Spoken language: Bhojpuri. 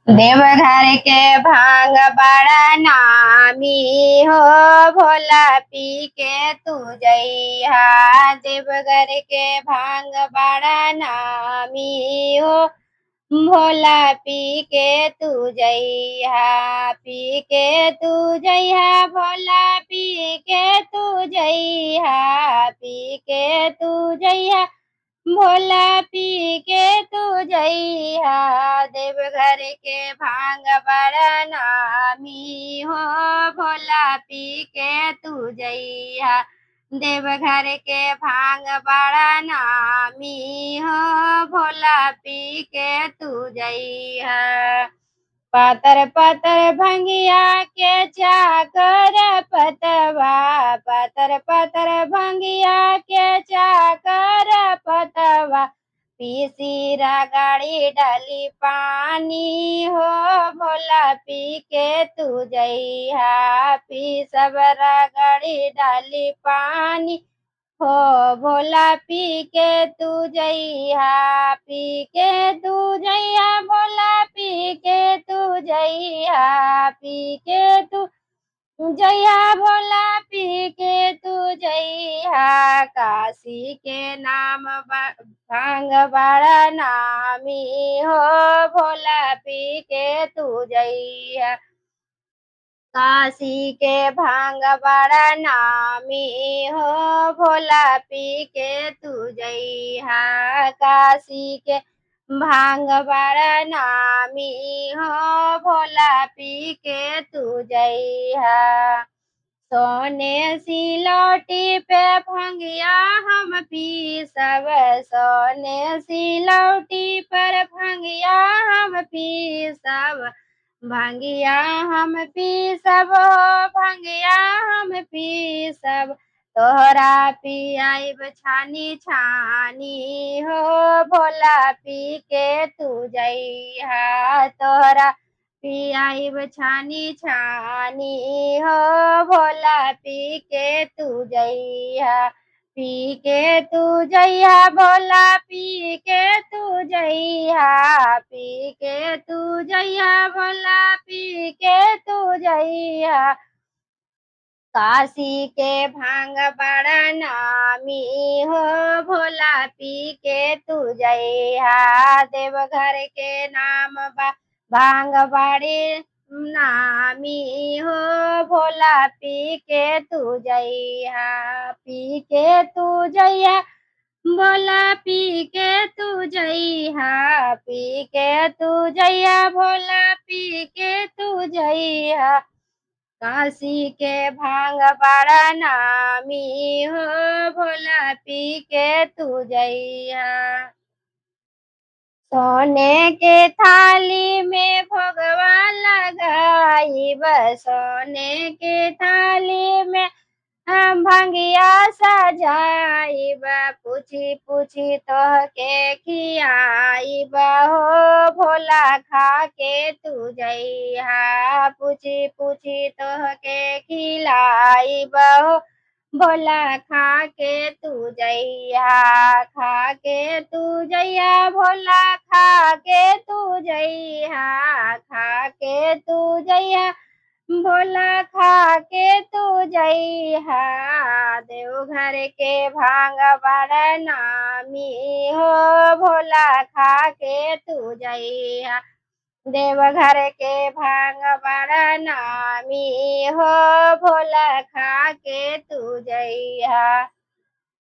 देवघर के भांग बड़ा नामी हो, भोला पी के तू जइहा। देवघर के भांग बड़ा नामी हो, भोला पी के तू जइहा। पी के तू जइहा, भोला पी के तू जइहा। पी के तू जइहा, भोला पी के तू जइहा। देवघर के भांग बड़ा नामी हो, भोला पी के तू जइहा। देवघर के भांग बड़ा नामी हो, भोला पी के तू जइहा। पातर पातर भंगिया के चाकर पतवा, पातर पातर भंगिया के चाकर पतवा। पीसीरा गाड़ी डाली पानी हो, भोला पी के तू जइहा। पी सबरा गाड़ी डाली पानी हो, भोला पी के तू जइहा। पी के तू जइहा, भोला पी के तू जइहा। पी के तू जइहा, भोला पी के तू जइहा। काशी के नाम भांग बड़ा नामी हो, भोला पी के तू जइहा। काशी के भांग बड़ा नामी हो, भोला पी के तू जइहा। काशी के भांग बड़ा नामी हो, भोला पी के तू जइहा। सोने सिलौटी पे भंगिया हम पी सब, सोने सिलौटी पर भंगिया हम पी सब। भंगिया हम पी सब, भंगिया हम पी सब। तोहरा पियाइब छानी छानी हो, भोला पी के तू जइहा। तोहरा पियाइब छानी छानी हो, भोला पी के तू जइहा। पी के तू जइहा, भोला पी के तू जइहा। पी के तू जइहा, भोला पी के तू जइहा। काशी के भांग बड़ा नामी हो, भोला पी के तू जइहा। देवघर के नाम भांग बड़े नामी हो, भोला पी के तू जइहा। पी के तू जइहा, भोला पी के तू जइहा। पी के तू जइहा, भोला पी के तू जइहा। काशी के भांग बड़ा नामी हो, भोला पी के तू जइहा। सोने के थाली में भोगवा लगाइब, सोने के थाली में हम भंगिया सजाइब। पूछी पूछी तोह के खियाइब हो, भोला खा के तू जइहा। पूछी पूछी तोह के खिलाइब हो, भोला खा के तू जइहा। खा के तू जइहा, भोला खा के तू जइहा। खा के तू जइहा, भोला खा के तू जइहा। देवघर के भांग बड़ा नामी हो, भोला खा के तू जइहा। देवघर के भांग बड़ा नामी हो, भोला खा के तू जइहा।